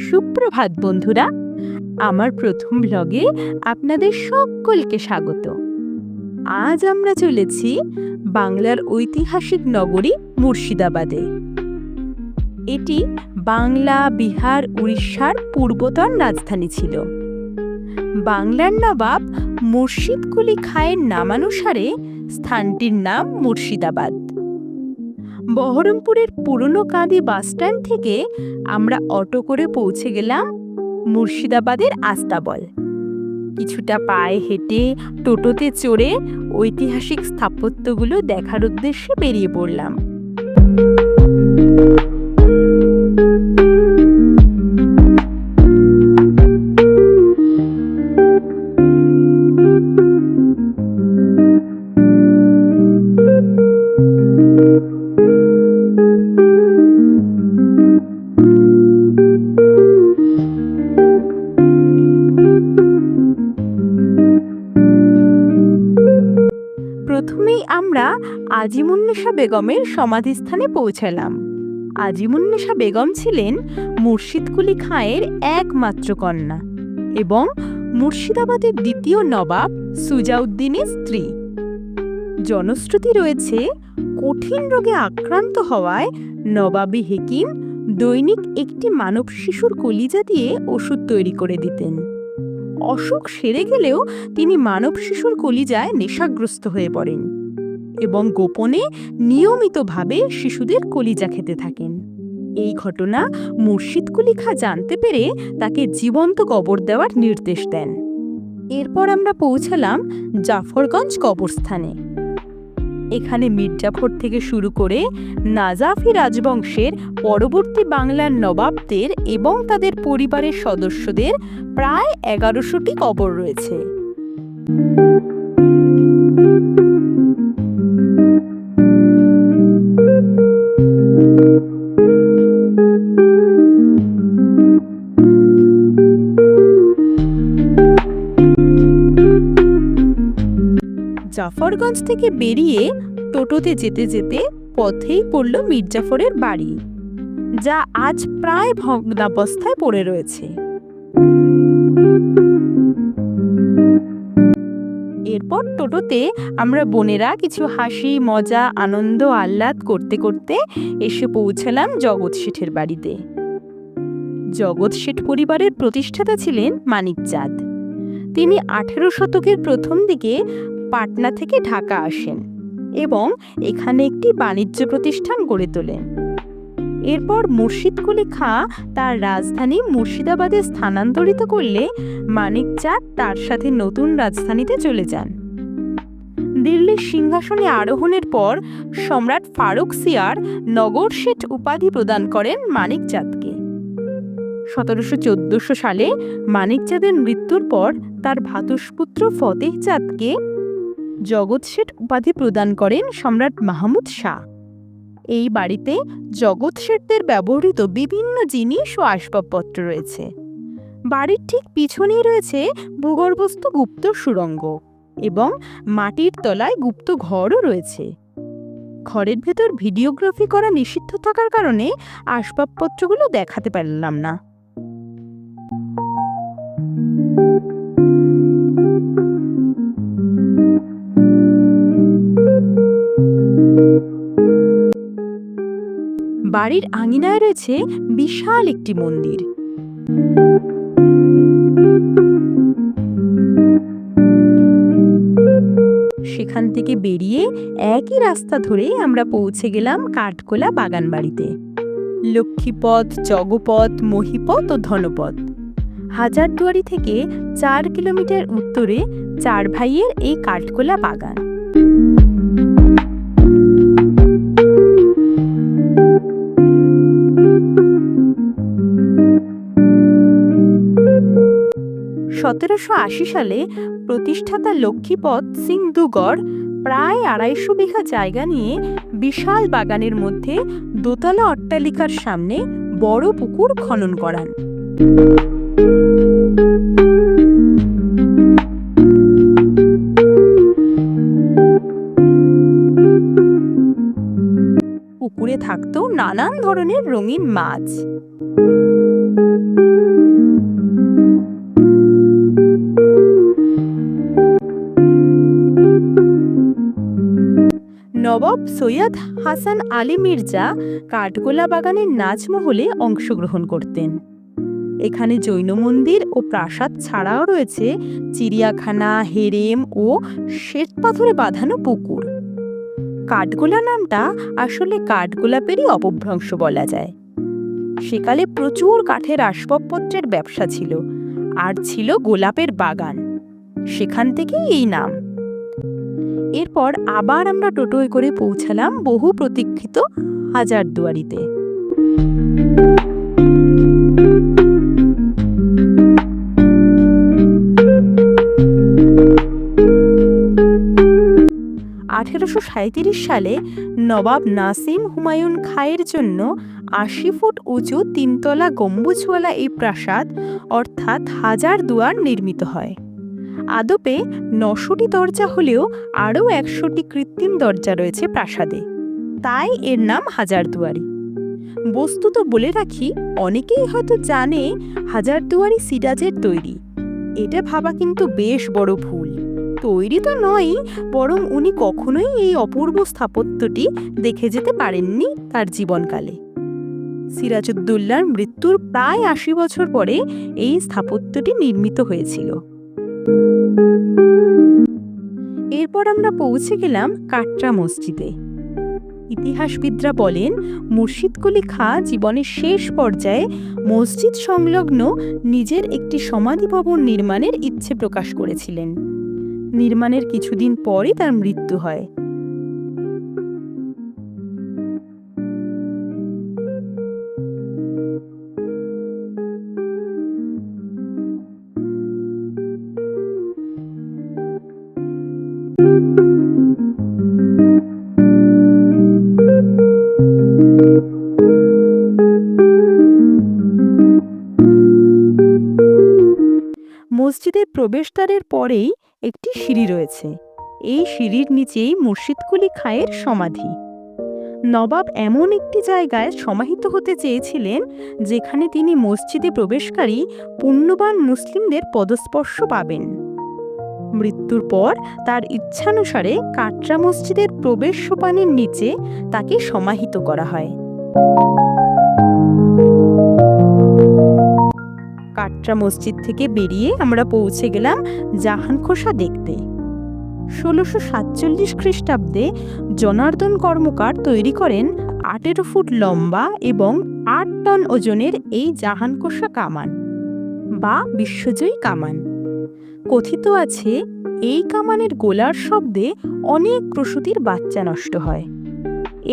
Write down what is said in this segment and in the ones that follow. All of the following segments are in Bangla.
সুপ্রভাত বন্ধুরা, আমার প্রথম ব্লগে আপনাদের সকলকে স্বাগত। আজ আমরা চলেছি বাংলার ঐতিহাসিক নগরী মুর্শিদাবাদে। এটি বাংলা, বিহার, উড়িষ্যার পূর্বতন রাজধানী ছিল। বাংলার নবাব মুর্শিদ কুলি খাঁয়ের নামানুসারে স্থানটির নাম মুর্শিদাবাদ। বহরমপুরের পুরনো কাঁদি বাসস্ট্যান্ড থেকে আমরা অটো করে পৌঁছে গেলাম মুর্শিদাবাদের আস্তাবল। কিছুটা পায়ে হেঁটে, টোটোতে চড়ে ঐতিহাসিক স্থাপত্যগুলো দেখার উদ্দেশ্যে বেরিয়ে পড়লাম। প্রথমেই আমরা আজিমুন্নেসা বেগমের সমাধিস্থানে পৌঁছালাম। আজিমুন্নেসা বেগম ছিলেন মুর্শিদ কুলি খাঁয়ের একমাত্র কন্যা এবং মুর্শিদাবাদের দ্বিতীয় নবাব সুজাউদ্দিনের স্ত্রী। জনশ্রুতি রয়েছে, কঠিন রোগে আক্রান্ত হওয়ায় নবাবী হেকিম দৈনিক একটি মানব শিশুর কলিজা দিয়ে ওষুধ তৈরি করে দিতেন। অসুখ সেরে গেলেও তিনি মানব শিশুর কলিজায় নেশাগ্রস্ত হয়ে পড়েন এবং গোপনে নিয়মিতভাবে শিশুদের কলিজা খেতে থাকেন। এই ঘটনা মুর্শিদ কুলি খাঁ জানতে পেরে তাকে জীবন্ত কবর দেওয়ার নির্দেশ দেন। এরপর আমরা পৌঁছালাম জাফরগঞ্জ কবরস্থানে। এখানে মির্জাফর থেকে শুরু করে নাজাফি রাজবংশের পরবর্তী বাংলার নবাবদের এবং তাদের পরিবারের সদস্যদের প্রায় 1100টি কবর রয়েছে। জাফরগঞ্জ থেকে বেরিয়ে টোটোতে যেতে যেতে পথেই পড়ল মির্জাফরের বাড়ি, যা আজ প্রায় ভগ্নাবস্থায় পড়ে রয়েছে। এরপর টোটোতে আমরা বোনেরা কিছু হাসি, মজা, আনন্দ, আহ্লাদ করতে করতে এসে পৌঁছালাম জগৎ শেঠের বাড়িতে। জগৎ শেঠ পরিবারের প্রতিষ্ঠাতা ছিলেন মানিক চাঁদ। তিনি 18 শতকের প্রথম দিকে পাটনা থেকে ঢাকা আসেন এবং এখানে একটি বাণিজ্য প্রতিষ্ঠান গড়ে তোলেন। এরপর মুর্শিদ কুলি খাঁ তার রাজধানী মুর্শিদাবাদে স্থানান্তরিত করলে মানিক চাঁদ তার সাথে নতুন রাজধানীতে চলে যান। দিল্লির সিংহাসনে আরোহণের পর সম্রাট ফারুক সিয়ার নগর শেঠ উপাধি প্রদান করেন মানিক চাঁদকে। 1714 সালে মানিক চাঁদের মৃত্যুর পর তার ভ্রাতুষ্পুত্র ফতেহ চাঁদকে জগৎ শেঠ উপাধি প্রদান করেন সম্রাট মাহমুদ শাহ। এই বাড়িতে জগৎ শেঠদের ব্যবহৃত বিভিন্ন জিনিস ও আসবাবপত্র রয়েছে। বাড়ির ঠিক পিছনেই রয়েছে ভূগর্ভস্থ গুপ্ত সুড়ঙ্গ এবং মাটির তলায় গুপ্ত ঘরও রয়েছে। ঘরের ভেতর ভিডিওগ্রাফি করা নিষিদ্ধ থাকার কারণে আসবাবপত্রগুলো দেখাতে পারলাম না। বাড়ির আঙিনায় রয়েছে বিশাল একটি মন্দির। সেখান থেকে বেরিয়ে একই রাস্তা ধরে আমরা পৌঁছে গেলাম কাঠগোলা বাগান বাড়িতে। লক্ষ্মীপথ, জগপথ, মহিপথ ও ধনপথ। হাজারদুয়ারি থেকে 4 কিলোমিটার উত্তরে চার ভাইয়ের এই কাঠগোলা বাগান। সালে প্রতিষ্ঠাতা লক্ষ্মীপদ সিং দুগড় প্রায় 250 বিঘা জায়গা নিয়ে বিশাল বাগানের মধ্যে দোতলা অট্টালিকার সামনে বড় পুকুর খনন করান। পুকুরে থাকতো নানান ধরনের রঙিন মাছ। নবাব সৈয়দ হাসান আলী মির্জা কাঠগোলা বাগানের নাচমহলে অংশগ্রহণ করতেন। এখানে জৈন মন্দির ও প্রাসাদ ছাড়াও রয়েছে চিড়িয়াখানা, হেরেম ও শ্বেতপাথরে বাঁধানো পুকুর। কাঠগোলা নামটা আসলে কাঠগোলাপেরই অপভ্রংশ বলা যায়। সেকালে প্রচুর কাঠের আসবাবপত্রের ব্যবসা ছিল, আর ছিল গোলাপের বাগান, সেখান থেকেই এই নাম। এরপর আবার আমরা টোটোয় করে পৌঁছালাম বহু প্রতীক্ষিত হাজারদুয়ারিতে। সালে নবাব নাসিম হুমায়ুন খাঁয়ের জন্য ৮০ ফুট উঁচু ৩ তলা গম্বুজওয়ালা এই প্রাসাদ অর্থাৎ হাজারদুয়ার নির্মিত হয়। আদপে ৯০০টি দরজা হলেও আরও ১০০টি কৃত্রিম দরজা রয়েছে প্রাসাদে, তাই এর নাম হাজারদুয়ারি। বস্তুত বলে রাখি, অনেকেই হয়তো জানে হাজারদুয়ারি সিরাজের তৈরি। এটা ভাবা কিন্তু বেশ বড় ভুল। তৈরি তো নয়ই, বরং উনি কখনোই এই অপূর্ব স্থাপত্যটি দেখে যেতে পারেননি তার জীবনকালে। সিরাজউদ্দৌলার মৃত্যুর প্রায় ৮০ বছর পরে এই স্থাপত্যটি নির্মিত হয়েছিল। এরপর আমরা পৌঁছে গেলাম কাটরা মসজিদে। ইতিহাসবিদরা বলেন, মুর্শিদ কুলি খাঁ জীবনের শেষ পর্যায়ে মসজিদ সংলগ্ন নিজের একটি সমাধি ভবন নির্মাণের ইচ্ছে প্রকাশ করেছিলেন। নির্মাণের কিছুদিন পরই তার মৃত্যু হয়। মসজিদের প্রবেশদ্বারের পরেই একটি সিঁড়ি রয়েছে। এই সিঁড়ির নিচেই মুর্শিদ কুলি খাঁয়ের সমাধি। নবাব এমন একটি জায়গায় সমাহিত হতে চেয়েছিলেন যেখানে তিনি মসজিদে প্রবেশকারী পুণ্যবান মুসলিমদের পদস্পর্শ পাবেন। মৃত্যুর পর তার ইচ্ছানুসারে কাটরা মসজিদের প্রবেশ সোপানের নিচে তাকে সমাহিত করা হয়। কাটরা মসজিদ থেকে বেরিয়ে আমরা পৌঁছে গেলাম জাহানখোসা দেখতে। ১৬৪৭ খ্রিস্টাব্দে জনার্দন কর্মকার তৈরি করেন ১৮ ফুট লম্বা এবং ৮ টন ওজনের এই জাহানখোসা কামান বা বিশ্বজয়ী কামান। কথিত আছে, এই কামানের গোলার শব্দে অনেক প্রসূতির বাচ্চা নষ্ট হয়।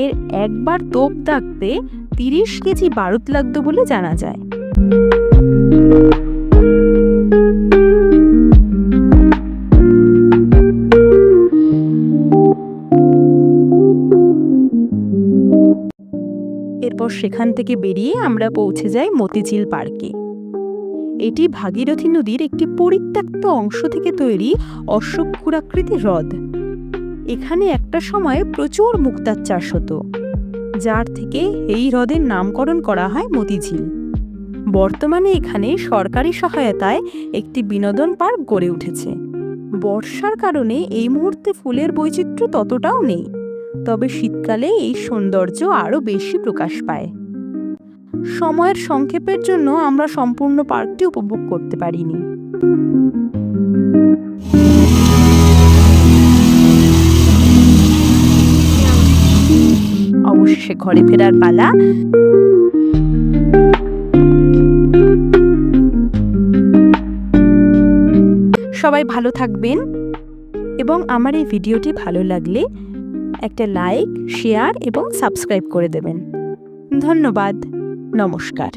এর একবার তোপ দাগতে ৩০ কেজি বারুদ লাগতো বলে জানা যায়। এরপর সেখান থেকে বেরিয়ে আমরা পৌঁছে যাই মতিঝিল পার্কে। এটি ভাগীরথী নদীর একটি পরিত্যক্ত অংশ থেকে তৈরি অশ্বক্ষুরাকৃতি হ্রদ। এখানে একটা সময় প্রচুর মুক্তার চাষ হতো, যার থেকে এই হ্রদের নামকরণ করা হয় মতিঝিল। বর্তমানে এখানে সরকারি সহায়তায় একটি বিনোদন পার্ক গড়ে উঠেছে। বর্ষার কারণে এই মুহূর্তে ফুলের বৈচিত্র্য ততটাও নেই, তবে শীতকালে এই সৌন্দর্য আরও বেশি প্রকাশ পায়। সময়ের সংক্ষেপের জন্য আমরা সম্পূর্ণ পার্কটি উপভোগ করতে পারিনি। অবশেষে ঘরে ফেরার পালা। সবাই ভালো থাকবেন এবং আমার এই ভিডিওটি ভালো লাগলে একটা লাইক, শেয়ার এবং সাবস্ক্রাইব করে দেবেন। ধন্যবাদ। নমস্কার।